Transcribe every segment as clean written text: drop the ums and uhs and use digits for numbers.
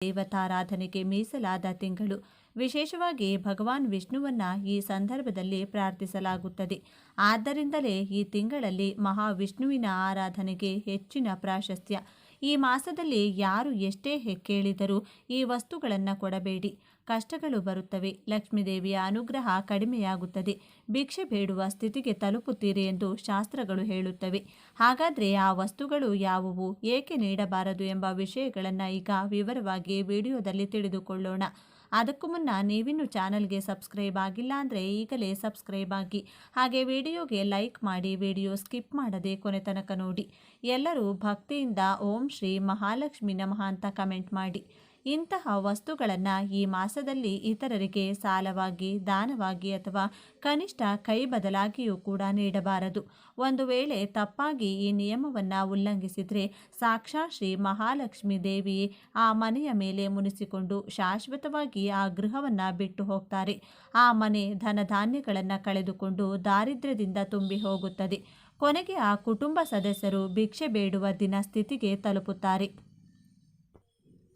ದೇವತಾರಾಧನೆಗೆ ಮೀಸಲಾದ ತಿಂಗಳು. ವಿಶೇಷವಾಗಿ ಭಗವಾನ್ ವಿಷ್ಣುವನ್ನ ಈ ಸಂದರ್ಭದಲ್ಲಿ ಪ್ರಾರ್ಥಿಸಲಾಗುತ್ತದೆ. ಆದ್ದರಿಂದಲೇ ಈ ತಿಂಗಳಲ್ಲಿ ಮಹಾವಿಷ್ಣುವಿನ ಆರಾಧನೆಗೆ ಹೆಚ್ಚಿನ ಪ್ರಾಶಸ್ತ್ಯ. ಈ ಮಾಸದಲ್ಲಿ ಯಾರು ಎಷ್ಟೇ ಕೇಳಿದರೂ ಈ ವಸ್ತುಗಳನ್ನು ಕೊಡಬೇಡಿ. ಕಷ್ಟಗಳು ಬರುತ್ತವೆ, ಲಕ್ಷ್ಮೀದೇವಿಯ ಅನುಗ್ರಹ ಕಡಿಮೆಯಾಗುತ್ತದೆ, ಭಿಕ್ಷೆ ಬೇಡುವ ಸ್ಥಿತಿಗೆ ತಲುಪುತ್ತೀರಿ ಎಂದು ಶಾಸ್ತ್ರಗಳು ಹೇಳುತ್ತವೆ. ಹಾಗಾದರೆ ಆ ವಸ್ತುಗಳು ಯಾವುವು, ಏಕೆ ನೀಡಬಾರದು ಎಂಬ ವಿಷಯಗಳನ್ನು ಈಗ ವಿವರವಾಗಿ ವಿಡಿಯೋದಲ್ಲಿ ತಿಳಿದುಕೊಳ್ಳೋಣ. ಅದಕ್ಕೂ ಮುನ್ನ ನೀವಿನ್ನು ಚಾನಲ್ಗೆ ಸಬ್ಸ್ಕ್ರೈಬ್ ಆಗಿಲ್ಲ ಅಂದರೆ ಈಗಲೇ ಸಬ್ಸ್ಕ್ರೈಬ್ ಆಗಿ, ಹಾಗೆ ವಿಡಿಯೋಗೆ ಲೈಕ್ ಮಾಡಿ, ವಿಡಿಯೋ ಸ್ಕಿಪ್ ಮಾಡದೆ ಕೊನೆ ತನಕ ನೋಡಿ. ಎಲ್ಲರೂ ಭಕ್ತಿಯಿಂದ ಓಂ ಶ್ರೀ ಮಹಾಲಕ್ಷ್ಮಿ ನಮಃ ಅಂತ ಕಮೆಂಟ್ ಮಾಡಿ. ಇಂತಹ ವಸ್ತುಗಳನ್ನು ಈ ಮಾಸದಲ್ಲಿ ಇತರರಿಗೆ ಸಾಲವಾಗಿ, ದಾನವಾಗಿ ಅಥವಾ ಕನಿಷ್ಠ ಕೈ ಬದಲಾಗಿಯೂ ಕೂಡ ನೀಡಬಾರದು. ಒಂದು ವೇಳೆ ತಪ್ಪಾಗಿ ಈ ನಿಯಮವನ್ನು ಉಲ್ಲಂಘಿಸಿದರೆ ಸಾಕ್ಷಾತ್ ಶ್ರೀ ಮಹಾಲಕ್ಷ್ಮಿ ದೇವಿ ಆ ಮನೆಯ ಮೇಲೆ ಮುನಿಸಿಕೊಂಡು ಶಾಶ್ವತವಾಗಿ ಆ ಗೃಹವನ್ನು ಬಿಟ್ಟು ಹೋಗ್ತಾರೆ. ಆ ಮನೆ ಧನಧಾನ್ಯಗಳನ್ನು ಕಳೆದುಕೊಂಡು ದಾರಿದ್ರ್ಯದಿಂದ ತುಂಬಿ ಹೋಗುತ್ತದೆ. ಕೊನೆಗೆ ಆ ಕುಟುಂಬ ಸದಸ್ಯರು ಭಿಕ್ಷೆ ಬೇಡುವ ದಿನ ಸ್ಥಿತಿಗೆ ತಲುಪುತ್ತಾರೆ.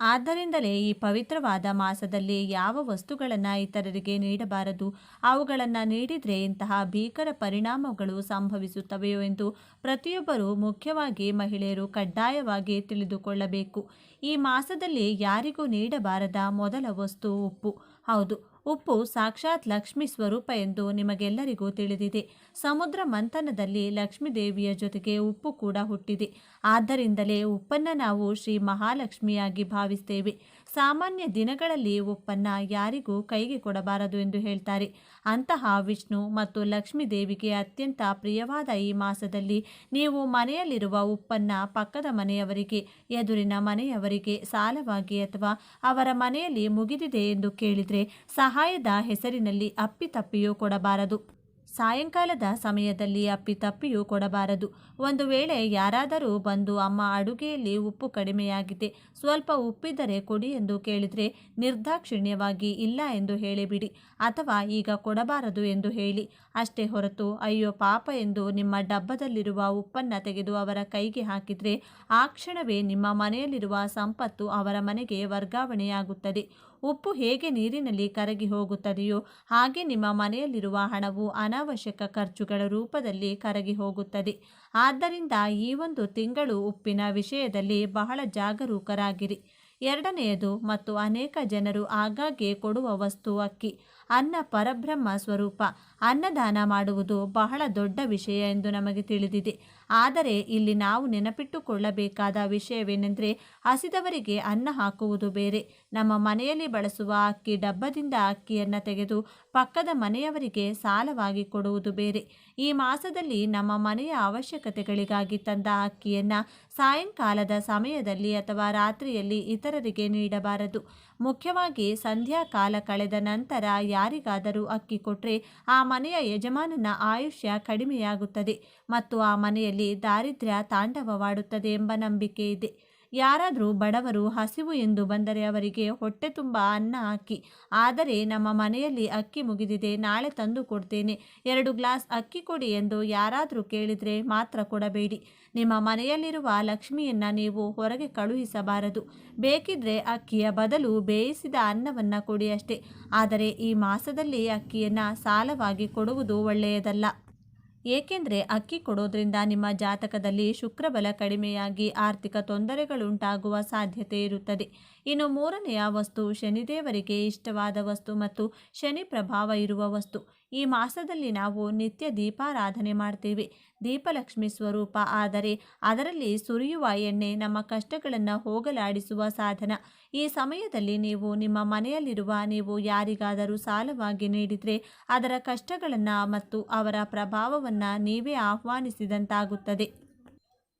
ಆದ್ದರಿಂದಲೇ ಈ ಪವಿತ್ರವಾದ ಮಾಸದಲ್ಲಿ ಯಾವ ವಸ್ತುಗಳನ್ನು ಇತರರಿಗೆ ನೀಡಬಾರದು, ಅವುಗಳನ್ನು ನೀಡಿದರೆ ಇಂತಹ ಭೀಕರ ಪರಿಣಾಮಗಳು ಸಂಭವಿಸುತ್ತವೆಯೋ ಎಂದು ಪ್ರತಿಯೊಬ್ಬರೂ, ಮುಖ್ಯವಾಗಿ ಮಹಿಳೆಯರು ಕಡ್ಡಾಯವಾಗಿ ತಿಳಿದುಕೊಳ್ಳಬೇಕು. ಈ ಮಾಸದಲ್ಲಿ ಯಾರಿಗೂ ನೀಡಬಾರದ ಮೊದಲ ವಸ್ತು ಉಪ್ಪು. ಹೌದು, ಉಪ್ಪು ಸಾಕ್ಷಾತ್ ಲಕ್ಷ್ಮಿ ಸ್ವರೂಪ ಎಂದು ನಿಮಗೆಲ್ಲರಿಗೂ ತಿಳಿದಿದೆ. ಸಮುದ್ರ ಮಂಥನದಲ್ಲಿ ಲಕ್ಷ್ಮೀದೇವಿಯ ಜೊತೆಗೆ ಉಪ್ಪು ಕೂಡ ಹುಟ್ಟಿದೆ. ಆದ್ದರಿಂದಲೇ ಉಪ್ಪನ್ನು ನಾವು ಶ್ರೀ ಮಹಾಲಕ್ಷ್ಮಿಯಾಗಿ ಭಾವಿಸ್ತೇವೆ. ಸಾಮಾನ್ಯ ದಿನಗಳಲ್ಲಿ ಉಪ್ಪನ್ನು ಯಾರಿಗೂ ಕೈಗೆ ಕೊಡಬಾರದು ಎಂದು ಹೇಳ್ತಾರೆ. ಅಂತಹ ವಿಷ್ಣು ಮತ್ತು ಲಕ್ಷ್ಮೀ ದೇವಿಗೆ ಅತ್ಯಂತ ಪ್ರಿಯವಾದ ಈ ಮಾಸದಲ್ಲಿ ನೀವು ಮನೆಯಲ್ಲಿರುವ ಉಪ್ಪನ್ನು ಪಕ್ಕದ ಮನೆಯವರಿಗೆ, ಎದುರಿನ ಮನೆಯವರಿಗೆ ಸಾಲವಾಗಿ ಅಥವಾ ಅವರ ಮನೆಯಲ್ಲಿ ಮುಗಿದಿದೆ ಎಂದು ಕೇಳಿದರೆ ಸಹಾಯದ ಹೆಸರಿನಲ್ಲಿ ಅಪ್ಪಿತಪ್ಪಿಯೂ ಕೊಡಬಾರದು. ಸಾಯಂಕಾಲದ ಸಮಯದಲ್ಲಿ ಅಪ್ಪಿತಪ್ಪಿಯೂ ಕೊಡಬಾರದು. ಒಂದು ವೇಳೆ ಯಾರಾದರೂ ಬಂದು ಅಮ್ಮ ಅಡುಗೆಯಲ್ಲಿ ಉಪ್ಪು ಕಡಿಮೆಯಾಗಿದೆ, ಸ್ವಲ್ಪ ಉಪ್ಪಿದ್ದರೆ ಕೊಡಿ ಎಂದು ಕೇಳಿದರೆ ನಿರ್ದಾಕ್ಷಿಣ್ಯವಾಗಿ ಇಲ್ಲ ಎಂದು ಹೇಳಿಬಿಡಿ, ಅಥವಾ ಈಗ ಕೊಡಬಾರದು ಎಂದು ಹೇಳಿ. ಅಷ್ಟೇ ಹೊರತು ಅಯ್ಯೋ ಪಾಪ ಎಂದು ನಿಮ್ಮ ಡಬ್ಬದಲ್ಲಿರುವ ಉಪ್ಪನ್ನು ತೆಗೆದು ಅವರ ಕೈಗೆ ಹಾಕಿದರೆ ಆ ಕ್ಷಣವೇ ನಿಮ್ಮ ಮನೆಯಲ್ಲಿರುವ ಸಂಪತ್ತು ಅವರ ಮನೆಗೆ ವರ್ಗಾವಣೆಯಾಗುತ್ತದೆ. ಉಪ್ಪು ಹೇಗೆ ನೀರಿನಲ್ಲಿ ಕರಗಿ ಹೋಗುತ್ತದೆಯೋ ಹಾಗೆ ನಿಮ್ಮ ಮನೆಯಲ್ಲಿರುವ ಹಣವು ಅನಾವಶ್ಯಕ ಖರ್ಚುಗಳ ರೂಪದಲ್ಲಿ ಕರಗಿ ಹೋಗುತ್ತದೆ. ಆದ್ದರಿಂದ ಈ ಒಂದು ತಿಂಗಳು ಉಪ್ಪಿನ ವಿಷಯದಲ್ಲಿ ಬಹಳ ಜಾಗರೂಕರಾಗಿರಿ. ಎರಡನೆಯದು ಮತ್ತು ಅನೇಕ ಜನರು ಆಗಾಗ್ಗೆ ಕೊಡುವ ವಸ್ತು ಅಕ್ಕಿ. ಅನ್ನ ಪರಬ್ರಹ್ಮ ಸ್ವರೂಪ. ಅನ್ನದಾನ ಮಾಡುವುದು ಬಹಳ ದೊಡ್ಡ ವಿಷಯ ಎಂದು ನಮಗೆ ತಿಳಿದಿದೆ. ಆದರೆ ಇಲ್ಲಿ ನಾವು ನೆನಪಿಟ್ಟುಕೊಳ್ಳಬೇಕಾದ ವಿಷಯವೇನೆಂದರೆ, ಹಸಿದವರಿಗೆ ಅನ್ನ ಹಾಕುವುದು ಬೇರೆ, ನಮ್ಮ ಮನೆಯಲ್ಲಿ ಬಳಸುವ ಅಕ್ಕಿ ಡಬ್ಬದಿಂದ ಅಕ್ಕಿಯನ್ನು ತೆಗೆದು ಪಕ್ಕದ ಮನೆಯವರಿಗೆ ಸಾಲವಾಗಿ ಕೊಡುವುದು ಬೇರೆ. ಈ ಮಾಸದಲ್ಲಿ ನಮ್ಮ ಮನೆಯ ಅವಶ್ಯಕತೆಗಳಿಗಾಗಿ ತಂದ ಅಕ್ಕಿಯನ್ನು ಸಾಯಂಕಾಲದ ಸಮಯದಲ್ಲಿ ಅಥವಾ ರಾತ್ರಿಯಲ್ಲಿ ಇತರರಿಗೆ ನೀಡಬಾರದು. ಮುಖ್ಯವಾಗಿ ಸಂಧ್ಯಾಕಾಲ ಕಳೆದ ನಂತರ ಯಾರಿಗಾದರೂ ಅಕ್ಕಿ ಕೊಟ್ಟರೆ ಆ ಮನೆಯ ಯಜಮಾನನ ಆಯುಷ್ಯ ಕಡಿಮೆಯಾಗುತ್ತದೆ ಮತ್ತು ಆ ಮನೆಯಲ್ಲಿ ದಾರಿದ್ರ್ಯ ತಾಂಡವವಾಡುತ್ತದೆ ಎಂಬ ನಂಬಿಕೆ ಇದೆ. ಯಾರಾದರೂ ಬಡವರು ಹಸಿವು ಎಂದು ಬಂದರೆ ಅವರಿಗೆ ಹೊಟ್ಟೆ ತುಂಬ ಅನ್ನ ಹಾಕಿ. ಆದರೆ ನಮ್ಮ ಮನೆಯಲ್ಲಿ ಅಕ್ಕಿ ಮುಗಿದಿದೆ, ನಾಳೆ ತಂದು ಕೊಡ್ತೇನೆ, 2 ಗ್ಲಾಸ್ ಅಕ್ಕಿ ಕೊಡಿ ಎಂದು ಯಾರಾದರೂ ಕೇಳಿದರೆ ಮಾತ್ರ ಕೊಡಬೇಡಿ. ನಿಮ್ಮ ಮನೆಯಲ್ಲಿರುವ ಲಕ್ಷ್ಮಿಯನ್ನು ನೀವು ಹೊರಗೆ ಕಳುಹಿಸಬಾರದು. ಬೇಕಿದ್ರೆ ಅಕ್ಕಿಯ ಬದಲು ಬೇಯಿಸಿದ ಅನ್ನವನ್ನು ಕೊಡಿ ಅಷ್ಟೇ. ಆದರೆ ಈ ಮಾಸದಲ್ಲಿ ಅಕ್ಕಿಯನ್ನು ಸಾಲವಾಗಿ ಕೊಡುವುದು ಒಳ್ಳೆಯದಲ್ಲ. ಏಕೆಂದರೆ ಅಕ್ಕಿ ಕೊಡೋದ್ರಿಂದ ನಿಮ್ಮ ಜಾತಕದಲ್ಲಿ ಶುಕ್ರಬಲ ಕಡಿಮೆಯಾಗಿ ಆರ್ಥಿಕ ತೊಂದರೆಗಳುಂಟಾಗುವ ಸಾಧ್ಯತೆ ಇರುತ್ತದೆ. ಇನ್ನು ಮೂರನೆಯ ವಸ್ತು ಶನಿದೇವರಿಗೆ ಇಷ್ಟವಾದ ವಸ್ತು ಮತ್ತು ಶನಿ ಪ್ರಭಾವ ಇರುವ ವಸ್ತು. ಈ ಮಾಸದಲ್ಲಿ ನಾವು ನಿತ್ಯ ದೀಪಾರಾಧನೆ ಮಾಡ್ತೇವೆ. ದೀಪಲಕ್ಷ್ಮಿ ಸ್ವರೂಪ, ಆದರೆ ಅದರಲ್ಲಿ ಸುರಿಯುವ ಎಣ್ಣೆ ನಮ್ಮ ಕಷ್ಟಗಳನ್ನು ಹೋಗಲಾಡಿಸುವ ಸಾಧನ. ಈ ಸಮಯದಲ್ಲಿ ನೀವು ನಿಮ್ಮ ಮನೆಯಲ್ಲಿರುವ ನೀವು ಯಾರಿಗಾದರೂ ಸಾಲವಾಗಿ ನೀಡಿದರೆ ಅದರ ಕಷ್ಟಗಳನ್ನು ಮತ್ತು ಅವರ ಪ್ರಭಾವವನ್ನು ನೀವೇ ಆಹ್ವಾನಿಸಿದಂತಾಗುತ್ತದೆ.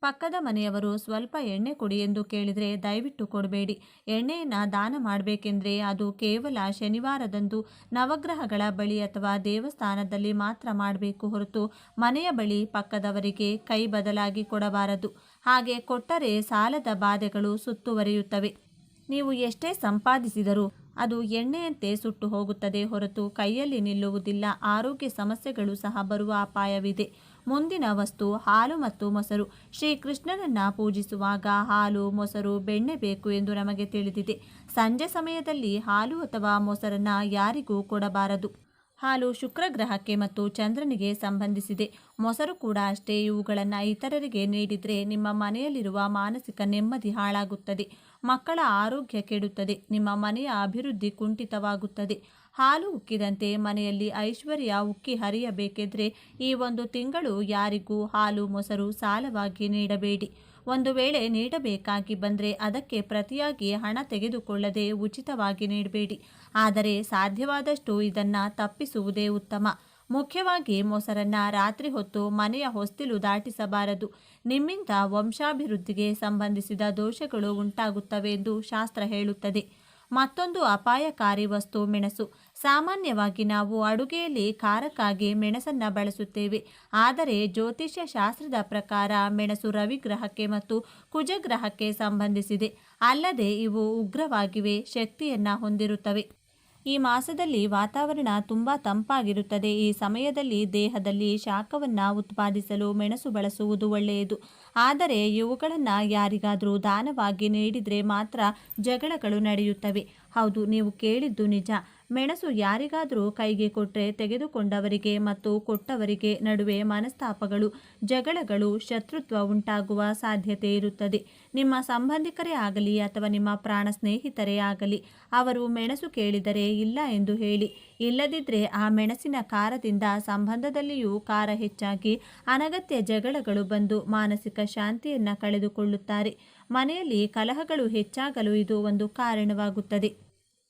ಪಕ್ಕದ ಮನೆಯವರು ಸ್ವಲ್ಪ ಎಣ್ಣೆ ಕೊಡಿ ಎಂದು ಕೇಳಿದರೆ ದಯವಿಟ್ಟು ಕೊಡಬೇಡಿ. ಎಣ್ಣೆಯನ್ನು ದಾನ ಮಾಡಬೇಕೆಂದರೆ ಅದು ಕೇವಲ ಶನಿವಾರದಂದು ನವಗ್ರಹಗಳ ಬಳಿ ಅಥವಾ ದೇವಸ್ಥಾನದಲ್ಲಿ ಮಾತ್ರ ಮಾಡಬೇಕು ಹೊರತು ಮನೆಯ ಬಳಿ ಪಕ್ಕದವರಿಗೆ ಕೈ ಬದಲಾಗಿ ಕೊಡಬಾರದು. ಹಾಗೆ ಕೊಟ್ಟರೆ ಸಾಲದ ಬಾಧೆಗಳು ಸುತ್ತುವರಿಯುತ್ತವೆ. ನೀವು ಎಷ್ಟೇ ಸಂಪಾದಿಸಿದರೂ ಅದು ಎಣ್ಣೆಯಂತೆ ಸುಟ್ಟು ಹೋಗುತ್ತದೆ ಹೊರತು ಕೈಯಲ್ಲಿ ನಿಲ್ಲುವುದಿಲ್ಲ. ಆರೋಗ್ಯ ಸಮಸ್ಯೆಗಳು ಸಹ ಬರುವ ಅಪಾಯವಿದೆ. ಮುಂದಿನ ವಸ್ತು ಹಾಲು ಮತ್ತು ಮೊಸರು. ಶ್ರೀಕೃಷ್ಣನನ್ನು ಪೂಜಿಸುವಾಗ ಹಾಲು, ಮೊಸರು, ಬೆಣ್ಣೆ ಬೇಕು ಎಂದು ನಮಗೆ ತಿಳಿದಿದೆ. ಸಂಜೆ ಸಮಯದಲ್ಲಿ ಹಾಲು ಅಥವಾ ಮೊಸರನ್ನು ಯಾರಿಗೂ ಕೊಡಬಾರದು. ಹಾಲು ಶುಕ್ರ ಗ್ರಹಕ್ಕೆ ಮತ್ತು ಚಂದ್ರನಿಗೆ ಸಂಬಂಧಿಸಿದೆ. ಮೊಸರು ಕೂಡ ಅಷ್ಟೇ. ಇವುಗಳನ್ನು ಇತರರಿಗೆ ನೀಡಿದರೆ ನಿಮ್ಮ ಮನೆಯಲ್ಲಿರುವ ಮಾನಸಿಕ ನೆಮ್ಮದಿ ಹಾಳಾಗುತ್ತದೆ, ಮಕ್ಕಳ ಆರೋಗ್ಯ ಕೆಡುತ್ತದೆ, ನಿಮ್ಮ ಮನೆಯ ಅಭಿವೃದ್ಧಿ ಕುಂಠಿತವಾಗುತ್ತದೆ. ಹಾಲು ಉಕ್ಕಿದಂತೆ ಮನೆಯಲ್ಲಿ ಐಶ್ವರ್ಯ ಉಕ್ಕಿ ಹರಿಯಬೇಕೆಂದರೆ ಈ ಒಂದು ತಿಂಗಳು ಯಾರಿಗೂ ಹಾಲು, ಮೊಸರು ಸಾಲವಾಗಿ ನೀಡಬೇಡಿ. ಒಂದು ವೇಳೆ ನೀಡಬೇಕಾಗಿ ಬಂದರೆ ಅದಕ್ಕೆ ಪ್ರತಿಯಾಗಿ ಹಣ ತೆಗೆದುಕೊಳ್ಳದೆ ಉಚಿತವಾಗಿ ನೀಡಬೇಡಿ. ಆದರೆ ಸಾಧ್ಯವಾದಷ್ಟು ಇದನ್ನು ತಪ್ಪಿಸುವುದೇ ಉತ್ತಮ. ಮುಖ್ಯವಾಗಿ ಮೊಸರನ್ನು ರಾತ್ರಿ ಹೊತ್ತು ಮನೆಯ ಹೊಸ್ತಿಲು ದಾಟಿಸಬಾರದು. ನಿಮ್ಮಿಂದ ವಂಶಾಭಿವೃದ್ಧಿಗೆ ಸಂಬಂಧಿಸಿದ ದೋಷಗಳು ಉಂಟಾಗುತ್ತವೆ ಎಂದು ಶಾಸ್ತ್ರ ಹೇಳುತ್ತದೆ. ಮತ್ತೊಂದು ಅಪಾಯಕಾರಿ ವಸ್ತು ಮೆಣಸು. ಸಾಮಾನ್ಯವಾಗಿ ನಾವು ಅಡುಗೆಯಲ್ಲಿ ಖಾರಕ್ಕಾಗಿ ಮೆಣಸನ್ನು ಬಳಸುತ್ತೇವೆ. ಆದರೆ ಜ್ಯೋತಿಷ್ಯ ಶಾಸ್ತ್ರದ ಪ್ರಕಾರ ಮೆಣಸು ರವಿಗ್ರಹಕ್ಕೆ ಮತ್ತು ಕುಜಗ್ರಹಕ್ಕೆ ಸಂಬಂಧಿಸಿದೆ. ಅಲ್ಲದೆ ಇವು ಉಗ್ರವಾಗಿವೆ, ಶಕ್ತಿಯನ್ನು ಹೊಂದಿರುತ್ತವೆ. ಈ ಮಾಸದಲ್ಲಿ ವಾತಾವರಣ ತುಂಬ ತಂಪಾಗಿರುತ್ತದೆ. ಈ ಸಮಯದಲ್ಲಿ ದೇಹದಲ್ಲಿ ಶಾಖವನ್ನು ಉತ್ಪಾದಿಸಲು ಮೆಣಸು ಬಳಸುವುದು ಒಳ್ಳೆಯದು. ಆದರೆ ಇವುಗಳನ್ನು ಯಾರಿಗಾದರೂ ದಾನವಾಗಿ ನೀಡಿದರೆ ಮಾತ್ರ ಜಗಳಗಳು ನಡೆಯುತ್ತವೆ. ಹೌದು, ನೀವು ಕೇಳಿದ್ದು ನಿಜ. ಮೆಣಸು ಯಾರಿಗಾದರೂ ಕೈಗೆ ಕೊಟ್ಟರೆ ತೆಗೆದುಕೊಂಡವರಿಗೆ ಮತ್ತು ಕೊಟ್ಟವರಿಗೆ ನಡುವೆ ಮನಸ್ತಾಪಗಳು, ಜಗಳಗಳು, ಶತ್ರುತ್ವ ಉಂಟಾಗುವ ಸಾಧ್ಯತೆ ಇರುತ್ತದೆ. ನಿಮ್ಮ ಸಂಬಂಧಿಕರೇ ಆಗಲಿ ಅಥವಾ ನಿಮ್ಮ ಪ್ರಾಣ ಸ್ನೇಹಿತರೇ ಆಗಲಿ, ಅವರು ಮೆಣಸು ಕೇಳಿದರೆ ಇಲ್ಲ ಎಂದು ಹೇಳಿ. ಇಲ್ಲದಿದ್ದರೆ ಆ ಮೆಣಸಿನ ಖಾರದಿಂದ ಸಂಬಂಧದಲ್ಲಿಯೂ ಖಾರ ಹೆಚ್ಚಾಗಿ ಅನಗತ್ಯ ಜಗಳಗಳು ಬಂದು ಮಾನಸಿಕ ಶಾಂತಿಯನ್ನು ಕಳೆದುಕೊಳ್ಳುತ್ತಾರೆ. ಮನೆಯಲ್ಲಿ ಕಲಹಗಳು ಹೆಚ್ಚಾಗಲು ಇದು ಒಂದು ಕಾರಣವಾಗುತ್ತದೆ.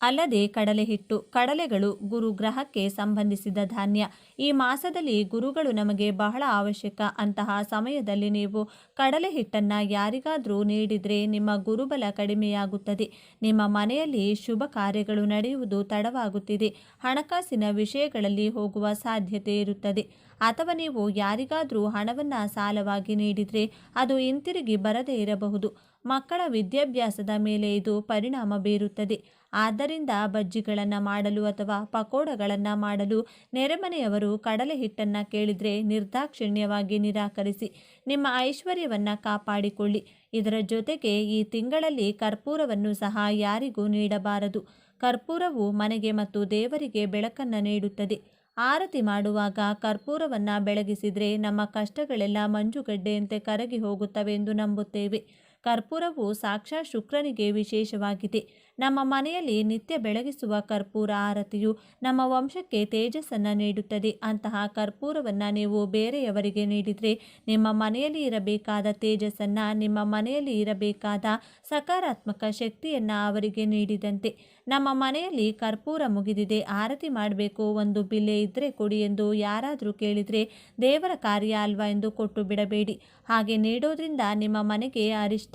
ಅಲ್ಲದೆ ಕಡಲೆ ಹಿಟ್ಟು. ಕಡಲೆಗಳು ಗುರು ಗ್ರಹಕ್ಕೆ ಸಂಬಂಧಿಸಿದ ಧಾನ್ಯ. ಈ ಮಾಸದಲ್ಲಿ ಗುರುಗಳು ನಮಗೆ ಬಹಳ ಅವಶ್ಯಕ. ಅಂತಹ ಸಮಯದಲ್ಲಿ ನೀವು ಕಡಲೆ ಹಿಟ್ಟನ್ನು ಯಾರಿಗಾದರೂ ನೀಡಿದರೆ ನಿಮ್ಮ ಗುರುಬಲ ಕಡಿಮೆಯಾಗುತ್ತದೆ. ನಿಮ್ಮ ಮನೆಯಲ್ಲಿ ಶುಭ ಕಾರ್ಯಗಳು ನಡೆಯುವುದು ತಡವಾಗುತ್ತಿದೆ. ಹಣಕಾಸಿನ ವಿಷಯಗಳಲ್ಲಿ ಹೋಗುವ ಸಾಧ್ಯತೆ ಇರುತ್ತದೆ. ಅಥವಾ ನೀವು ಯಾರಿಗಾದರೂ ಹಣವನ್ನು ಸಾಲವಾಗಿ ನೀಡಿದರೆ ಅದು ಹಿಂತಿರುಗಿ ಬರದೇ ಇರಬಹುದು. ಮಕ್ಕಳ ವಿದ್ಯಾಭ್ಯಾಸದ ಮೇಲೆ ಇದು ಪರಿಣಾಮ ಬೀರುತ್ತದೆ. ಆದ್ದರಿಂದ ಬಜ್ಜಿಗಳನ್ನು ಮಾಡಲು ಅಥವಾ ಪಕೋಡಗಳನ್ನು ಮಾಡಲು ನೆರೆಮನೆಯವರು ಕಡಲೆ ಹಿಟ್ಟನ್ನು ಕೇಳಿದರೆ ನಿರ್ದಾಕ್ಷಿಣ್ಯವಾಗಿ ನಿರಾಕರಿಸಿ. ನಿಮ್ಮ ಐಶ್ವರ್ಯವನ್ನು ಕಾಪಾಡಿಕೊಳ್ಳಿ. ಇದರ ಜೊತೆಗೆ ಈ ತಿಂಗಳಲ್ಲಿ ಕರ್ಪೂರವನ್ನು ಸಹ ಯಾರಿಗೂ ನೀಡಬಾರದು. ಕರ್ಪೂರವು ಮನೆಗೆ ಮತ್ತು ದೇವರಿಗೆ ಬೆಳಕನ್ನು ನೀಡುತ್ತದೆ. ಆರತಿ ಮಾಡುವಾಗ ಕರ್ಪೂರವನ್ನು ಬೆಳಗಿಸಿದರೆ ನಮ್ಮ ಕಷ್ಟಗಳೆಲ್ಲ ಮಂಜುಗಡ್ಡೆಯಂತೆ ಕರಗಿ ಹೋಗುತ್ತವೆ ಎಂದು ನಂಬುತ್ತೇವೆ. ಕರ್ಪೂರವು ಸಾಕ್ಷಾತ್ ಶುಕ್ರನಿಗೆ ವಿಶೇಷವಾಗಿದೆ. ನಮ್ಮ ಮನೆಯಲ್ಲಿ ನಿತ್ಯ ಬೆಳಗಿಸುವ ಕರ್ಪೂರ ಆರತಿಯು ನಮ್ಮ ವಂಶಕ್ಕೆ ತೇಜಸ್ಸನ್ನು ನೀಡುತ್ತದೆ. ಅಂತಹ ಕರ್ಪೂರವನ್ನು ನೀವು ಬೇರೆಯವರಿಗೆ ನೀಡಿದರೆ ನಿಮ್ಮ ಮನೆಯಲ್ಲಿ ಇರಬೇಕಾದ ತೇಜಸ್ಸನ್ನು, ನಿಮ್ಮ ಮನೆಯಲ್ಲಿ ಇರಬೇಕಾದ ಸಕಾರಾತ್ಮಕ ಶಕ್ತಿಯನ್ನು ಅವರಿಗೆ ನೀಡಿದಂತೆ. ನಮ್ಮ ಮನೆಯಲ್ಲಿ ಕರ್ಪೂರ ಮುಗಿದಿದೆ, ಆರತಿ ಮಾಡಬೇಕು, ಒಂದು ಬಿಲ್ಲೆ ಇದ್ದರೆ ಕೊಡಿ ಎಂದು ಯಾರಾದರೂ ಕೇಳಿದರೆ ದೇವರ ಕಾರ್ಯ ಅಲ್ವಾ ಎಂದು ಕೊಟ್ಟು ಬಿಡಬೇಡಿ. ಹಾಗೆ ನೀಡೋದ್ರಿಂದ ನಿಮ್ಮ ಮನೆಗೆ ಅರಿಷ್ಟ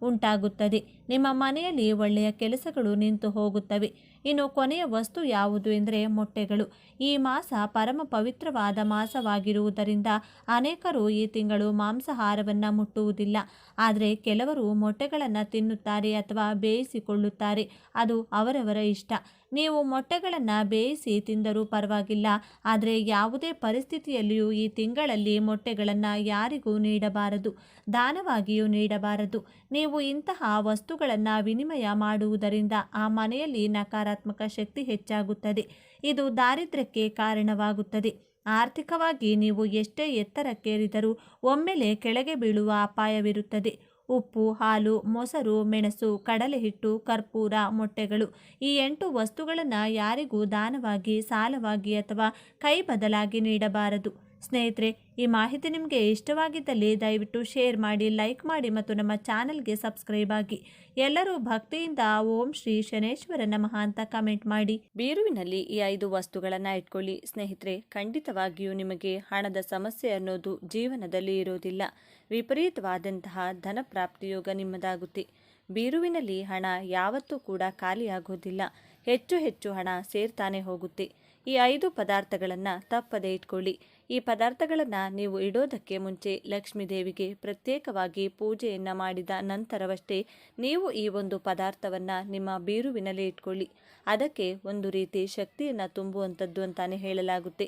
ಉಂಟಾಗುತ್ತದೆ. ನಿಮ್ಮ ಮನೆಯಲ್ಲಿ ಒಳ್ಳೆಯ ಕೆಲಸಗಳು ನಿಂತು ಹೋಗುತ್ತವೆ. ಇನ್ನು ಕೊನೆಯ ವಸ್ತು ಯಾವುದು ಎಂದರೆ ಮೊಟ್ಟೆಗಳು. ಈ ಮಾಸ ಪರಮ ಪವಿತ್ರವಾದ ಮಾಸವಾಗಿರುವುದರಿಂದ ಅನೇಕರು ಈ ತಿಂಗಳು ಮಾಂಸಾಹಾರವನ್ನು ಮುಟ್ಟುವುದಿಲ್ಲ. ಆದರೆ ಕೆಲವರು ಮೊಟ್ಟೆಗಳನ್ನು ತಿನ್ನುತ್ತಾರೆ ಅಥವಾ ಬೇಯಿಸಿಕೊಳ್ಳುತ್ತಾರೆ. ಅದು ಅವರವರ ಇಷ್ಟ. ನೀವು ಮೊಟ್ಟೆಗಳನ್ನು ಬೇಯಿಸಿ ತಿಂದರೂ ಪರವಾಗಿಲ್ಲ. ಆದರೆ ಯಾವುದೇ ಪರಿಸ್ಥಿತಿಯಲ್ಲಿಯೂ ಈ ತಿಂಗಳಲ್ಲಿ ಮೊಟ್ಟೆಗಳನ್ನು ಯಾರಿಗೂ ನೀಡಬಾರದು, ದಾನವಾಗಿಯೂ ನೀಡಬಾರದು. ನೀವು ಇಂತಹ ವಸ್ತುಗಳನ್ನು ವಿನಿಮಯ ಮಾಡುವುದರಿಂದ ಆ ಮನೆಯಲ್ಲಿ ನಕಾರಾತ್ಮಕ ಶಕ್ತಿ ಹೆಚ್ಚಾಗುತ್ತದೆ. ಇದು ದಾರಿದ್ರ್ಯಕ್ಕೆ ಕಾರಣವಾಗುತ್ತದೆ. ಆರ್ಥಿಕವಾಗಿ ನೀವು ಎಷ್ಟೇ ಎತ್ತರಕ್ಕೇರಿದರೂ ಒಮ್ಮೆಲೆ ಕೆಳಗೆ ಬೀಳುವ ಅಪಾಯವಿರುತ್ತದೆ. ಉಪ್ಪು, ಹಾಲು, ಮೊಸರು, ಮೆಣಸು, ಕಡಲೆ ಹಿಟ್ಟು, ಕರ್ಪೂರ, ಮೊಟ್ಟೆಗಳು ಈ 8 ವಸ್ತುಗಳನ್ನು ಯಾರಿಗೂ ದಾನವಾಗಿ, ಸಾಲವಾಗಿ ಅಥವಾ ಕೈ ಬದಲಾಗಿ ನೀಡಬಾರದು. ಸ್ನೇಹಿತರೆ, ಈ ಮಾಹಿತಿ ನಿಮಗೆ ಇಷ್ಟವಾಗಿದ್ದಲ್ಲಿ ದಯವಿಟ್ಟು ಶೇರ್ ಮಾಡಿ, ಲೈಕ್ ಮಾಡಿ ಮತ್ತು ನಮ್ಮ ಚಾನಲ್ಗೆ ಸಬ್ಸ್ಕ್ರೈಬ್ ಆಗಿ. ಎಲ್ಲರೂ ಭಕ್ತಿಯಿಂದ ಓಂ ಶ್ರೀ ಶನೇಶ್ವರ ನಮಃ ಅಂತ ಕಮೆಂಟ್ ಮಾಡಿ. ಬೀರುವಿನಲ್ಲಿ ಈ 5 ವಸ್ತುಗಳನ್ನು ಇಟ್ಕೊಳ್ಳಿ. ಸ್ನೇಹಿತರೆ, ಖಂಡಿತವಾಗಿಯೂ ನಿಮಗೆ ಹಣದ ಸಮಸ್ಯೆ ಅನ್ನೋದು ಜೀವನದಲ್ಲಿ ಇರೋದಿಲ್ಲ. ವಿಪರೀತವಾದಂತಹ ಧನ ಪ್ರಾಪ್ತಿಯೋಗ ನಿಮ್ಮದಾಗುತ್ತೆ. ಬೀರುವಿನಲ್ಲಿ ಹಣ ಯಾವತ್ತೂ ಕೂಡ ಖಾಲಿಯಾಗೋದಿಲ್ಲ. ಹೆಚ್ಚು ಹೆಚ್ಚು ಹಣ ಸೇರ್ತಾನೆ ಹೋಗುತ್ತೆ. ಈ 5 ಪದಾರ್ಥಗಳನ್ನು ತಪ್ಪದೇ ಇಟ್ಕೊಳ್ಳಿ. ಈ ಪದಾರ್ಥಗಳನ್ನು ನೀವು ಇಡೋದಕ್ಕೆ ಮುಂಚೆ ಲಕ್ಷ್ಮೀ ದೇವಿಗೆ ಪ್ರತ್ಯೇಕವಾಗಿ ಪೂಜೆಯನ್ನು ಮಾಡಿದ ನಂತರವಷ್ಟೇ ನೀವು ಈ ಒಂದು ಪದಾರ್ಥವನ್ನು ನಿಮ್ಮ ಬೀರುವಿನಲ್ಲಿ ಇಟ್ಕೊಳ್ಳಿ. ಅದಕ್ಕೆ ಒಂದು ರೀತಿ ಶಕ್ತಿಯನ್ನು ತುಂಬುವಂಥದ್ದು ಅಂತಾನೆ ಹೇಳಲಾಗುತ್ತೆ.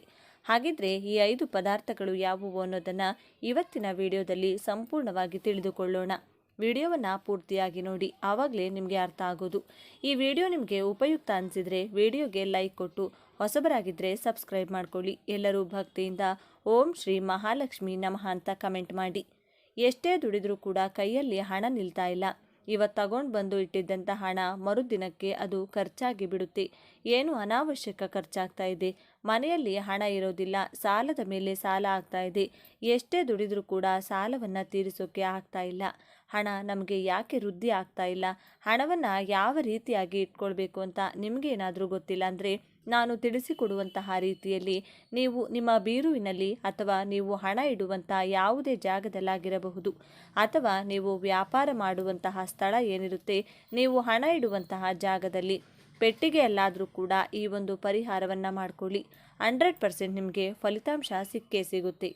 ಹಾಗಿದ್ರೆ ಈ 5 ಪದಾರ್ಥಗಳು ಯಾವುವು ಅನ್ನೋದನ್ನು ಇವತ್ತಿನ ವಿಡಿಯೋದಲ್ಲಿ ಸಂಪೂರ್ಣವಾಗಿ ತಿಳಿದುಕೊಳ್ಳೋಣ. ವಿಡಿಯೋವನ್ನು ಪೂರ್ತಿಯಾಗಿ ನೋಡಿ, ಆವಾಗಲೇ ನಿಮಗೆ ಅರ್ಥ ಆಗೋದು. ಈ ವಿಡಿಯೋ ನಿಮಗೆ ಉಪಯುಕ್ತ ಅನಿಸಿದರೆ ವಿಡಿಯೋಗೆ ಲೈಕ್ ಕೊಟ್ಟು, ಹೊಸಬರಾಗಿದ್ದರೆ ಸಬ್ಸ್ಕ್ರೈಬ್ ಮಾಡ್ಕೊಳ್ಳಿ. ಎಲ್ಲರೂ ಭಕ್ತಿಯಿಂದ ಓಂ ಶ್ರೀ ಮಹಾಲಕ್ಷ್ಮಿ ನಮಃ ಅಂತ ಕಮೆಂಟ್ ಮಾಡಿ. ಎಷ್ಟೇ ದುಡಿದ್ರೂ ಕೂಡ ಕೈಯಲ್ಲಿ ಹಣ ನಿಲ್ತಾ ಇಲ್ಲ. ಇವತ್ತು ತಗೊಂಡು ಬಂದು ಇಟ್ಟಿದ್ದಂಥ ಹಣ ಮರುದಿನಕ್ಕೆ ಅದು ಖರ್ಚಾಗಿ ಬಿಡುತ್ತೆ. ಏನು ಅನಾವಶ್ಯಕ ಖರ್ಚಾಗ್ತಾ ಇದೆ. ಮನೆಯಲ್ಲಿ ಹಣ ಇರೋದಿಲ್ಲ, ಸಾಲದ ಮೇಲೆ ಸಾಲ ಆಗ್ತಾ ಇದೆ. ಎಷ್ಟೇ ದುಡಿದ್ರೂ ಕೂಡ ಸಾಲವನ್ನು ತೀರಿಸೋಕೆ ಆಗ್ತಾ ಇಲ್ಲ. ಹಣ ನಮಗೆ ಯಾಕೆ ವೃದ್ಧಿ ಆಗ್ತಾ ಇಲ್ಲ, ಹಣವನ್ನು ಯಾವ ರೀತಿಯಾಗಿ ಇಟ್ಕೊಳ್ಬೇಕು ಅಂತ ನಿಮಗೇನಾದರೂ ಗೊತ್ತಿಲ್ಲ ಅಂದರೆ ನಾನು ತಿಳಿಸಿಕೊಡುವಂತಹ ರೀತಿಯಲ್ಲಿ ನೀವು ನಿಮ್ಮ ಬೀರುವಿನಲ್ಲಿ ಅಥವಾ ನೀವು ಹಣ ಇಡುವಂಥ ಯಾವುದೇ ಜಾಗದಲ್ಲಾಗಿರಬಹುದು, ಅಥವಾ ನೀವು ವ್ಯಾಪಾರ ಮಾಡುವಂತಹ ಸ್ಥಳ ಏನಿರುತ್ತೆ, ನೀವು ಹಣ ಇಡುವಂತಹ ಜಾಗದಲ್ಲಿ ಪೆಟ್ಟಿಗೆಯಲ್ಲಾದರೂ ಕೂಡ ಈ ಒಂದು ಪರಿಹಾರವನ್ನು ಮಾಡಿಕೊಳ್ಳಿ. 100% ನಿಮಗೆ ಫಲಿತಾಂಶ ಸಿಕ್ಕೇ ಸಿಗುತ್ತೆ.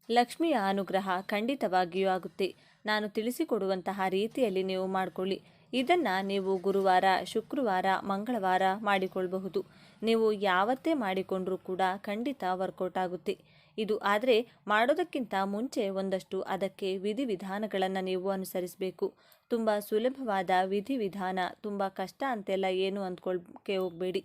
ಲಕ್ಷ್ಮಿಯ ಅನುಗ್ರಹ ಖಂಡಿತವಾಗಿಯೂ ಆಗುತ್ತೆ. ನಾನು ತಿಳಿಸಿಕೊಡುವಂತಹ ರೀತಿಯಲ್ಲಿ ನೀವು ಮಾಡಿಕೊಳ್ಳಿ. ಇದನ್ನು ನೀವು ಗುರುವಾರ, ಶುಕ್ರವಾರ, ಮಂಗಳವಾರ ಮಾಡಿಕೊಳ್ಳಬಹುದು. ನೀವು ಯಾವತ್ತೇ ಮಾಡಿಕೊಂಡ್ರೂ ಕೂಡ ಖಂಡಿತ ವರ್ಕೌಟ್ ಆಗುತ್ತೆ. ಇದು ಆದರೆ ಮಾಡೋದಕ್ಕಿಂತ ಮುಂಚೆ ಒಂದಷ್ಟು ಅದಕ್ಕೆ ವಿಧಿವಿಧಾನಗಳನ್ನು ನೀವು ಅನುಸರಿಸಬೇಕು. ತುಂಬ ಸುಲಭವಾದ ವಿಧಿವಿಧಾನ, ತುಂಬ ಕಷ್ಟ ಅಂತೆಲ್ಲ ಏನು ಅಂದ್ಕೊಳ್ಳೋಕ್ಕೆ ಹೋಗಬೇಡಿ.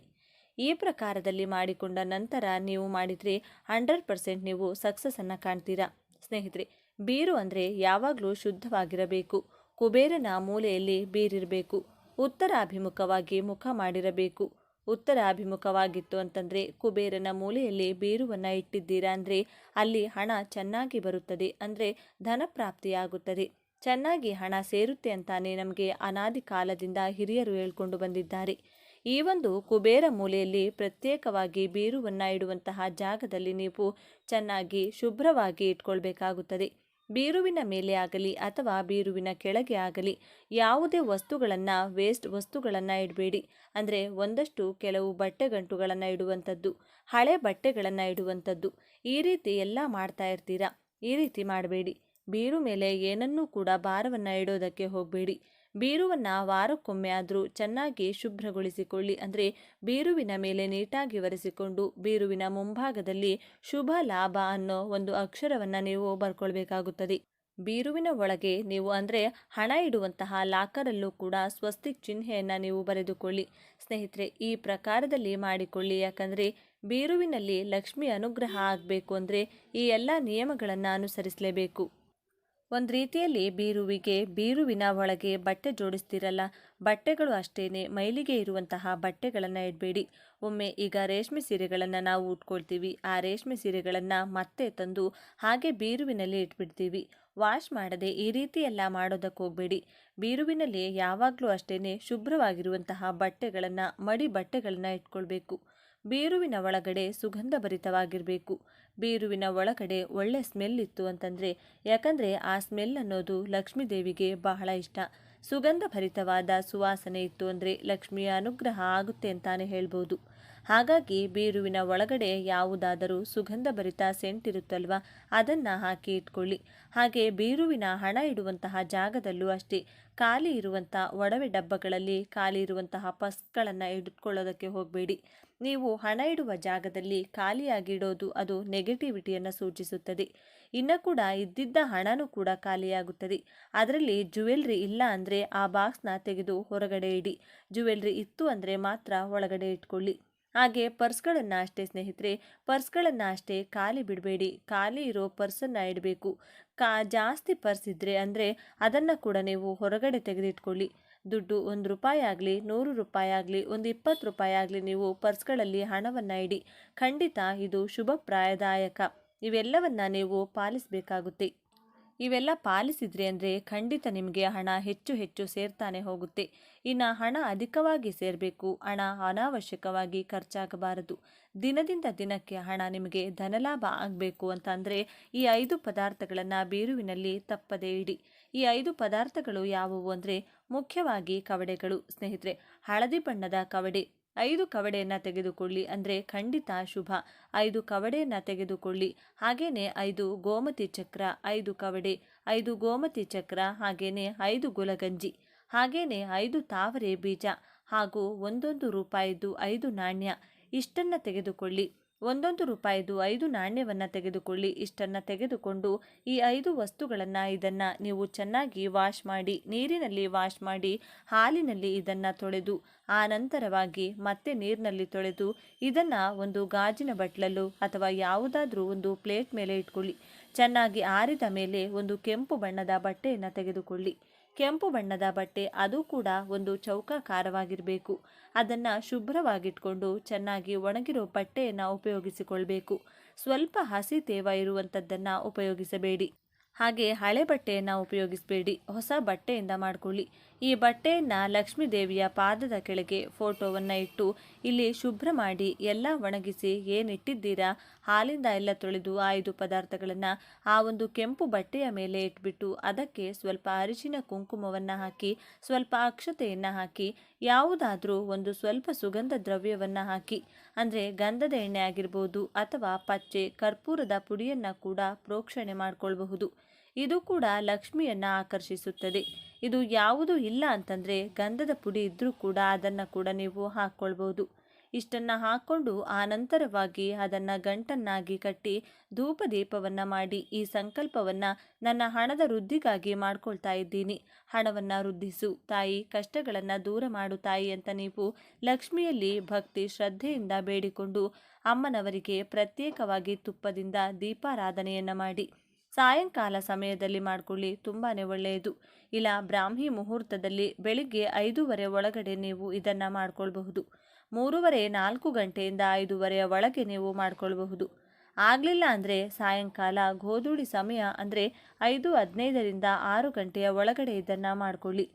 ಈ ಪ್ರಕಾರದಲ್ಲಿ ಮಾಡಿಕೊಂಡ ನಂತರ ನೀವು ಮಾಡಿದರೆ 100% ನೀವು ಸಕ್ಸಸ್ಸನ್ನು ಕಾಣ್ತೀರಾ. ಸ್ನೇಹಿತರೆ, ಬೀರು ಅಂದರೆ ಯಾವಾಗಲೂ ಶುದ್ಧವಾಗಿರಬೇಕು. ಕುಬೇರನ ಮೂಲೆಯಲ್ಲಿ ಬೀರಿರಬೇಕು. ಉತ್ತರಾಭಿಮುಖವಾಗಿ ಮುಖ ಮಾಡಿರಬೇಕು. ಉತ್ತರಾಭಿಮುಖವಾಗಿತ್ತು ಅಂತಂದರೆ ಕುಬೇರನ ಮೂಲೆಯಲ್ಲಿ ಬೀರುವನ್ನು ಇಟ್ಟಿದ್ದೀರಾ ಅಂದರೆ ಅಲ್ಲಿ ಹಣ ಚೆನ್ನಾಗಿ ಬರುತ್ತದೆ, ಅಂದರೆ ಧನಪ್ರಾಪ್ತಿಯಾಗುತ್ತದೆ. ಚೆನ್ನಾಗಿ ಹಣ ಸೇರುತ್ತೆ ಅಂತಾನೆ ನಮಗೆ ಅನಾದಿ ಕಾಲದಿಂದ ಹಿರಿಯರು ಹೇಳ್ಕೊಂಡು ಬಂದಿದ್ದಾರೆ. ಈ ಒಂದು ಕುಬೇರ ಮೂಲೆಯಲ್ಲಿ ಪ್ರತ್ಯೇಕವಾಗಿ ಬೀರುವನ್ನು ಇಡುವಂತಹ ಜಾಗದಲ್ಲಿ ನೀವು ಚೆನ್ನಾಗಿ ಶುಭ್ರವಾಗಿ ಇಟ್ಕೊಳ್ಬೇಕಾಗುತ್ತದೆ. ಬೀರುವಿನ ಮೇಲೆ ಆಗಲಿ ಅಥವಾ ಬೀರುವಿನ ಕೆಳಗೆ ಆಗಲಿ ಯಾವುದೇ ವಸ್ತುಗಳನ್ನು, ವೇಸ್ಟ್ ವಸ್ತುಗಳನ್ನು ಇಡಬೇಡಿ. ಅಂದರೆ ಒಂದಷ್ಟು ಕೆಲವು ಬಟ್ಟೆಗಂಟುಗಳನ್ನು ಇಡುವಂಥದ್ದು, ಹಳೆ ಬಟ್ಟೆಗಳನ್ನು ಇಡುವಂಥದ್ದು, ಈ ರೀತಿ ಎಲ್ಲ ಮಾಡ್ತಾ ಇರ್ತೀರಾ. ಈ ರೀತಿ ಮಾಡಬೇಡಿ. ಬೀರು ಮೇಲೆ ಏನನ್ನೂ ಕೂಡ ಭಾರವನ್ನು ಇಡೋದಕ್ಕೆ ಹೋಗಬೇಡಿ. ಬೀರುವನ್ನು ವಾರಕ್ಕೊಮ್ಮೆ ಆದರೂ ಚೆನ್ನಾಗಿ ಶುಭ್ರಗೊಳಿಸಿಕೊಳ್ಳಿ. ಅಂದರೆ ಬೀರುವಿನ ಮೇಲೆ ನೀಟಾಗಿ ಒರೆಸಿಕೊಂಡು ಬೀರುವಿನ ಮುಂಭಾಗದಲ್ಲಿ ಶುಭ ಲಾಭ ಅನ್ನೋ ಒಂದು ಅಕ್ಷರವನ್ನು ನೀವು ಬರ್ಕೊಳ್ಬೇಕಾಗುತ್ತದೆ. ಬೀರುವಿನ ಒಳಗೆ ನೀವು ಅಂದರೆ ಹಣ ಇಡುವಂತಹ ಲಾಕರಲ್ಲೂ ಕೂಡ ಸ್ವಸ್ತಿಕ್ ಚಿಹ್ನೆಯನ್ನು ನೀವು ಬರೆದುಕೊಳ್ಳಿ. ಸ್ನೇಹಿತರೆ, ಈ ಪ್ರಕಾರದಲ್ಲಿ ಮಾಡಿಕೊಳ್ಳಿ. ಯಾಕಂದರೆ ಬೀರುವಿನಲ್ಲಿ ಲಕ್ಷ್ಮಿ ಅನುಗ್ರಹ ಆಗಬೇಕು ಅಂದರೆ ಈ ಎಲ್ಲ ನಿಯಮಗಳನ್ನು ಅನುಸರಿಸಲೇಬೇಕು. ಒಂದು ರೀತಿಯಲ್ಲಿ ಬೀರುವಿನ ಒಳಗೆ ಬಟ್ಟೆ ಜೋಡಿಸ್ತಿರಲ್ಲ, ಬಟ್ಟೆಗಳು ಅಷ್ಟೇನೆ ಮೈಲಿಗೆ ಇರುವಂತಹ ಬಟ್ಟೆಗಳನ್ನು ಇಡಬೇಡಿ. ಒಮ್ಮೆ ಈಗ ರೇಷ್ಮೆ ಸೀರೆಗಳನ್ನು ನಾವು ಉಟ್ಕೊಳ್ತೀವಿ, ಆ ರೇಷ್ಮೆ ಸೀರೆಗಳನ್ನು ಮತ್ತೆ ತಂದು ಹಾಗೆ ಬೀರುವಿನಲ್ಲಿ ಇಟ್ಬಿಡ್ತೀವಿ. ವಾಶ್ ಮಾಡದೆ ಈ ರೀತಿ ಎಲ್ಲ ಮಾಡೋದಕ್ಕೆ ಹೋಗಬೇಡಿ. ಬೀರುವಿನಲ್ಲಿ ಯಾವಾಗಲೂ ಅಷ್ಟೇನೆ ಶುಭ್ರವಾಗಿರುವಂತಹ ಬಟ್ಟೆಗಳನ್ನು, ಮಡಿ ಬಟ್ಟೆಗಳನ್ನು ಇಟ್ಕೊಳ್ಬೇಕು. ಬೀರುವಿನ ಒಳಗಡೆ ಸುಗಂಧಭರಿತವಾಗಿರಬೇಕು. ಬೀರುವಿನ ಒಳಗಡೆ ಒಳ್ಳೆ ಸ್ಮೆಲ್ ಇತ್ತು ಅಂತಂದರೆ, ಯಾಕಂದರೆ ಆ ಸ್ಮೆಲ್ ಅನ್ನೋದು ಲಕ್ಷ್ಮೀ ದೇವಿಗೆ ಬಹಳ ಇಷ್ಟ. ಸುಗಂಧಭರಿತವಾದ ಸುವಾಸನೆ ಇತ್ತು ಅಂದರೆ ಲಕ್ಷ್ಮಿಯ ಅನುಗ್ರಹ ಆಗುತ್ತೆ ಅಂತಾನೆ ಹೇಳ್ಬೋದು. ಹಾಗಾಗಿ ಬೀರುವಿನ ಒಳಗಡೆ ಯಾವುದಾದರೂ ಸುಗಂಧಭರಿತ ಸೆಂಟ್ ಇರುತ್ತಲ್ವ, ಅದನ್ನು ಹಾಕಿ ಇಟ್ಕೊಳ್ಳಿ. ಹಾಗೆ ಬೀರುವಿನ ಹಣ ಇಡುವಂತಹ ಜಾಗದಲ್ಲೂ ಅಷ್ಟೇ ಖಾಲಿ ಇರುವಂಥ ಒಡವೆ ಡಬ್ಬಗಳಲ್ಲಿ ಖಾಲಿ ಇರುವಂತಹ ಪರ್ಸ್ಗಳನ್ನು ಇಟ್ಕೊಳ್ಳೋದಕ್ಕೆ ಹೋಗಬೇಡಿ. ನೀವು ಹಣ ಇಡುವ ಜಾಗದಲ್ಲಿ ಖಾಲಿಯಾಗಿ ಇಡೋದು ಅದು ನೆಗೆಟಿವಿಟಿಯನ್ನು ಸೂಚಿಸುತ್ತದೆ. ಇನ್ನು ಕೂಡ ಇದ್ದಿದ್ದ ಹಣನೂ ಕೂಡ ಖಾಲಿಯಾಗುತ್ತದೆ. ಅದರಲ್ಲಿ ಜುವೆಲ್ರಿ ಇಲ್ಲ ಅಂದರೆ ಆ ಬಾಕ್ಸ್ನ ತೆಗೆದು ಹೊರಗಡೆ ಇಡಿ. ಜುವೆಲ್ರಿ ಇತ್ತು ಅಂದರೆ ಮಾತ್ರ ಒಳಗಡೆ ಇಟ್ಕೊಳ್ಳಿ. ಹಾಗೆ ಪರ್ಸ್ಗಳನ್ನು ಅಷ್ಟೇ ಸ್ನೇಹಿತರೆ, ಪರ್ಸ್ಗಳನ್ನು ಅಷ್ಟೇ ಖಾಲಿ ಬಿಡಬೇಡಿ. ಖಾಲಿ ಇರೋ ಪರ್ಸನ್ನು ಇಡಬೇಕು. ಜಾಸ್ತಿ ಪರ್ಸ್ ಇದ್ದರೆ ಅಂದರೆ ಅದನ್ನು ಕೂಡ ನೀವು ಹೊರಗಡೆ ತೆಗೆದಿಟ್ಕೊಳ್ಳಿ. ದುಡ್ಡು 1 ರೂಪಾಯಿ ಆಗಲಿ, 100 ರೂಪಾಯಿ ಆಗಲಿ, ಒಂದು 20 ರೂಪಾಯಿ ಆಗಲಿ ನೀವು ಪರ್ಸ್ಗಳಲ್ಲಿ ಹಣವನ್ನು ಇಡಿ. ಖಂಡಿತ ಇದು ಶುಭಪ್ರಾಯದಾಯಕ. ಇವೆಲ್ಲವನ್ನು ನೀವು ಪಾಲಿಸಬೇಕಾಗುತ್ತೆ. ಇವೆಲ್ಲ ಪಾಲಿಸಿದ್ರಿ ಅಂದರೆ ಖಂಡಿತ ನಿಮಗೆ ಹಣ ಹೆಚ್ಚು ಹೆಚ್ಚು ಸೇರ್ತಾನೆ ಹೋಗುತ್ತೆ. ಇನ್ನು ಹಣ ಅಧಿಕವಾಗಿ ಸೇರಬೇಕು, ಹಣ ಅನಾವಶ್ಯಕವಾಗಿ ಖರ್ಚಾಗಬಾರದು. ದಿನದಿಂದ ದಿನಕ್ಕೆ ಹಣ ನಿಮಗೆ ಧನಲಾಭ ಆಗಬೇಕು ಅಂತಂದರೆ ಈ 5 ಪದಾರ್ಥಗಳನ್ನು ಬೀರುವಿನಲ್ಲಿ ತಪ್ಪದೇ ಇಡಿ. ಈ 5 ಪದಾರ್ಥಗಳು ಯಾವುವು ಅಂದರೆ ಮುಖ್ಯವಾಗಿ ಕವಡೆಗಳು. ಸ್ನೇಹಿತರೆ, ಹಳದಿ ಬಣ್ಣದ ಕವಡೆ 5 ಕವಡೆಯನ್ನು ತೆಗೆದುಕೊಳ್ಳಿ, ಅಂದರೆ ಖಂಡಿತ ಶುಭ. 5 ಕವಡೆಯನ್ನು ತೆಗೆದುಕೊಳ್ಳಿ. ಹಾಗೆಯೇ 5 ಗೋಮತಿ ಚಕ್ರ, 5 ಕವಡೆ, 5 ಗೋಮತಿ ಚಕ್ರ, ಹಾಗೆಯೇ 5 ಗುಲಗಂಜಿ, ಹಾಗೆಯೇ 5 ತಾವರೆ ಬೀಜ ಹಾಗೂ 1 ರೂಪಾಯಿದು 5 ನಾಣ್ಯ, ಇಷ್ಟನ್ನು ತೆಗೆದುಕೊಳ್ಳಿ. ಒಂದೊಂದು ರೂಪಾಯಿದು 5 ನಾಣ್ಯವನ್ನು ತೆಗೆದುಕೊಳ್ಳಿ. ಇಷ್ಟನ್ನು ತೆಗೆದುಕೊಂಡು ಈ 5 ವಸ್ತುಗಳನ್ನು ಇದನ್ನು ನೀವು ಚೆನ್ನಾಗಿ ವಾಶ್ ಮಾಡಿ, ನೀರಿನಲ್ಲಿ ವಾಶ್ ಮಾಡಿ, ಹಾಲಿನಲ್ಲಿ ಇದನ್ನು ತೊಳೆದು ಆನಂತರವಾಗಿ ಮತ್ತೆ ನೀರಿನಲ್ಲಿ ತೊಳೆದು ಇದನ್ನು ಒಂದು ಗಾಜಿನ ಬಟ್ಲಲ್ಲೂ ಅಥವಾ ಯಾವುದಾದ್ರೂ ಒಂದು ಪ್ಲೇಟ್ ಮೇಲೆ ಇಟ್ಕೊಳ್ಳಿ. ಚೆನ್ನಾಗಿ ಆರಿದ ಮೇಲೆ ಒಂದು ಕೆಂಪು ಬಣ್ಣದ ಬಟ್ಟೆಯನ್ನು ತೆಗೆದುಕೊಳ್ಳಿ. ಕೆಂಪು ಬಣ್ಣದ ಬಟ್ಟೆ ಅದು ಕೂಡ ಒಂದು ಚೌಕಾಕಾರವಾಗಿರಬೇಕು. ಅದನ್ನು ಶುಭ್ರವಾಗಿಟ್ಕೊಂಡು ಚೆನ್ನಾಗಿ ಒಣಗಿರೋ ಬಟ್ಟೆಯನ್ನು ಉಪಯೋಗಿಸಿಕೊಳ್ಬೇಕು. ಸ್ವಲ್ಪ ಹಸಿ ತೇವ ಇರುವಂಥದ್ದನ್ನು ಉಪಯೋಗಿಸಬೇಡಿ. ಹಾಗೆ ಹಳೆ ಬಟ್ಟೆಯನ್ನು ಉಪಯೋಗಿಸಬೇಡಿ. ಹೊಸ ಬಟ್ಟೆಯಿಂದ ಮಾಡಿಕೊಳ್ಳಿ. ಈ ಬಟ್ಟೆಯನ್ನು ಲಕ್ಷ್ಮೀ ದೇವಿಯ ಪಾದದ ಕೆಳಗೆ ಫೋಟೋವನ್ನು ಇಟ್ಟು ಇಲ್ಲಿ ಶುಭ್ರ ಮಾಡಿ ಎಲ್ಲ ಒಣಗಿಸಿ ಏನಿಟ್ಟಿದ್ದೀರಾ ಹಾಲಿಂದ ಎಲ್ಲ ತೊಳೆದು 5 ಪದಾರ್ಥಗಳನ್ನು ಆ ಒಂದು ಕೆಂಪು ಬಟ್ಟೆಯ ಮೇಲೆ ಇಟ್ಬಿಟ್ಟು ಅದಕ್ಕೆ ಸ್ವಲ್ಪ ಅರಿಶಿನ ಕುಂಕುಮವನ್ನು ಹಾಕಿ, ಸ್ವಲ್ಪ ಅಕ್ಷತೆಯನ್ನು ಹಾಕಿ, ಯಾವುದಾದ್ರೂ ಒಂದು ಸ್ವಲ್ಪ ಸುಗಂಧ ದ್ರವ್ಯವನ್ನು ಹಾಕಿ, ಅಂದರೆ ಗಂಧದ ಎಣ್ಣೆ ಆಗಿರ್ಬೋದು ಅಥವಾ ಪಚ್ಚೆ ಕರ್ಪೂರದ ಪುಡಿಯನ್ನು ಕೂಡ ಪ್ರೋಕ್ಷಣೆ ಮಾಡಿಕೊಳ್ಬಹುದು. ಇದು ಕೂಡ ಲಕ್ಷ್ಮಿಯನ್ನು ಆಕರ್ಷಿಸುತ್ತದೆ. ಇದು ಯಾವುದೂ ಇಲ್ಲ ಅಂತಂದರೆ ಗಂಧದ ಪುಡಿ ಇದ್ದರೂ ಕೂಡ ಅದನ್ನು ಕೂಡ ನೀವು ಹಾಕ್ಕೊಳ್ಬೋದು. ಇಷ್ಟನ್ನು ಹಾಕ್ಕೊಂಡು ಆನಂತರವಾಗಿ ಅದನ್ನು ಗಂಟನ್ನಾಗಿ ಕಟ್ಟಿ ಧೂಪ ದೀಪವನ್ನು ಮಾಡಿ ಈ ಸಂಕಲ್ಪವನ್ನು ನನ್ನ ಹಣದ ವೃದ್ಧಿಗಾಗಿ ಮಾಡ್ಕೊಳ್ತಾ ಇದ್ದೀನಿ. ಹಣವನ್ನು ವೃದ್ಧಿಸು ತಾಯಿ, ಕಷ್ಟಗಳನ್ನು ದೂರ ಮಾಡು ತಾಯಿ ಅಂತ ನೀವು ಲಕ್ಷ್ಮಿಯಲ್ಲಿ ಭಕ್ತಿ ಶ್ರದ್ಧೆಯಿಂದ ಬೇಡಿಕೊಂಡು ಅಮ್ಮನವರಿಗೆ ಪ್ರತ್ಯೇಕವಾಗಿ ತುಪ್ಪದಿಂದ ದೀಪಾರಾಧನೆಯನ್ನು ಮಾಡಿ ಸಾಯಂಕಾಲ ಸಮಯದಲ್ಲಿ ಮಾಡಿಕೊಳ್ಳಿ. ತುಂಬಾ ಒಳ್ಳೆಯದು. ಇಲ್ಲ ಬ್ರಾಹ್ಮಿ ಮುಹೂರ್ತದಲ್ಲಿ ಬೆಳಿಗ್ಗೆ 5:30 ಒಳಗಡೆ ನೀವು ಇದನ್ನು ಮಾಡ್ಕೊಳ್ಬಹುದು. 3:30-4 ಗಂಟೆಯಿಂದ 5:30 ಒಳಗೆ ನೀವು ಮಾಡ್ಕೊಳ್ಬಹುದು. ಆಗಲಿಲ್ಲ ಅಂದರೆ ಸಾಯಂಕಾಲ ಗೋಧೂಳಿ ಸಮಯ ಅಂದರೆ 5:15ರಿಂದ 6 ಗಂಟೆಯ ಒಳಗಡೆ ಇದನ್ನು ಮಾಡಿಕೊಳ್ಳಿ.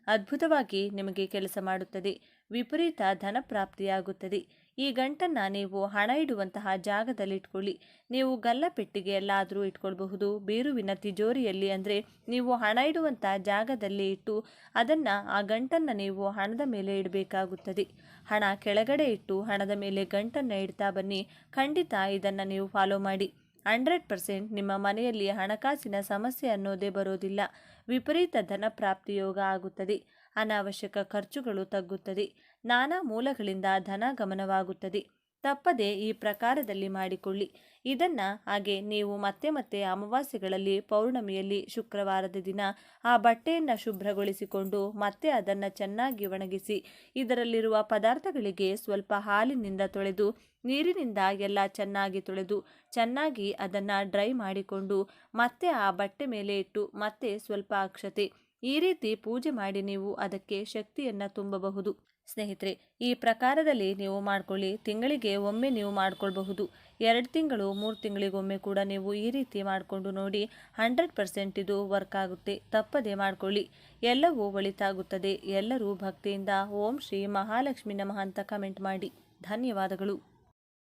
ಅದ್ಭುತವಾಗಿ ನಿಮಗೆ ಕೆಲಸ ಮಾಡುತ್ತದೆ. ವಿಪರೀತ ಧನ ಪ್ರಾಪ್ತಿಯಾಗುತ್ತದೆ. ಈ ಗಂಟನ್ನು ನೀವು ಹಣ ಇಡುವಂತಹ ಜಾಗದಲ್ಲಿ ಇಟ್ಕೊಳ್ಳಿ. ನೀವು ಗಲ್ಲಪೆಟ್ಟಿಗೆ ಎಲ್ಲಾದರೂ ಇಟ್ಕೊಳ್ಬಹುದು. ಬೀರುವಿನ ತಿಜೋರಿಯಲ್ಲಿ ಅಂದರೆ ನೀವು ಹಣ ಇಡುವಂಥ ಜಾಗದಲ್ಲಿ ಇಟ್ಟು ಅದನ್ನು ಆ ಗಂಟನ್ನು ನೀವು ಹಣದ ಮೇಲೆ ಇಡಬೇಕಾಗುತ್ತದೆ. ಹಣ ಕೆಳಗಡೆ ಇಟ್ಟು ಹಣದ ಮೇಲೆ ಗಂಟನ್ನು ಇಡ್ತಾ ಬನ್ನಿ. ಖಂಡಿತ ಇದನ್ನು ನೀವು ಫಾಲೋ ಮಾಡಿ. 100% ನಿಮ್ಮ ಮನೆಯಲ್ಲಿ ಹಣಕಾಸಿನ ಸಮಸ್ಯೆ ಅನ್ನೋದೇ ಬರೋದಿಲ್ಲ. ವಿಪರೀತ ಧನ ಪ್ರಾಪ್ತಿ ಯೋಗ ಆಗುತ್ತದೆ. ಅನಾವಶ್ಯಕ ಖರ್ಚುಗಳು ತಗ್ಗುತ್ತದೆ. ನಾನಾ ಮೂಲಗಳಿಂದ ಧನ ಗಮನವಾಗುತ್ತದೆ. ತಪ್ಪದೆ ಈ ಪ್ರಕಾರದಲ್ಲಿ ಮಾಡಿಕೊಳ್ಳಿ ಇದನ್ನು. ಹಾಗೆ ನೀವು ಮತ್ತೆ ಮತ್ತೆ ಅಮಾವಾಸ್ಯೆಗಳಲ್ಲಿ, ಪೌರ್ಣಮಿಯಲ್ಲಿ, ಶುಕ್ರವಾರದ ದಿನ ಆ ಬಟ್ಟೆಯನ್ನು ಶುಭ್ರಗೊಳಿಸಿಕೊಂಡು ಮತ್ತೆ ಅದನ್ನು ಚೆನ್ನಾಗಿ ಒಣಗಿಸಿ ಇದರಲ್ಲಿರುವ ಪದಾರ್ಥಗಳಿಗೆ ಸ್ವಲ್ಪ ಹಾಲಿನಿಂದ ತೊಳೆದು ನೀರಿನಿಂದ ಎಲ್ಲ ಚೆನ್ನಾಗಿ ತೊಳೆದು ಚೆನ್ನಾಗಿ ಅದನ್ನು ಡ್ರೈ ಮಾಡಿಕೊಂಡು ಮತ್ತೆ ಆ ಬಟ್ಟೆ ಮೇಲೆ ಇಟ್ಟು ಮತ್ತೆ ಸ್ವಲ್ಪ ಅಕ್ಷತೆ ಈ ರೀತಿ ಪೂಜೆ ಮಾಡಿ ನೀವು ಅದಕ್ಕೆ ಶಕ್ತಿಯನ್ನು ತುಂಬಬಹುದು. ಸ್ನೇಹಿತರೆ, ಈ ಪ್ರಕಾರದಲ್ಲಿ ನೀವು ಮಾಡ್ಕೊಳ್ಳಿ. ತಿಂಗಳಿಗೆ ಒಮ್ಮೆ ನೀವು ಮಾಡ್ಕೊಳ್ಬಹುದು. 2 ತಿಂಗಳು 3 ತಿಂಗಳಿಗೊಮ್ಮೆ ಕೂಡ ನೀವು ಈ ರೀತಿ ಮಾಡಿಕೊಂಡು ನೋಡಿ. 100% ಇದು ವರ್ಕ್ ಆಗುತ್ತೆ. ತಪ್ಪದೆ ಮಾಡ್ಕೊಳ್ಳಿ. ಎಲ್ಲವೂ ಒಳಿತಾಗುತ್ತದೆ. ಎಲ್ಲರೂ ಭಕ್ತಿಯಿಂದ ಓಂ ಶ್ರೀ ಮಹಾಲಕ್ಷ್ಮಿ ನಮಃ ಅಂತ ಕಮೆಂಟ್ ಮಾಡಿ. ಧನ್ಯವಾದಗಳು.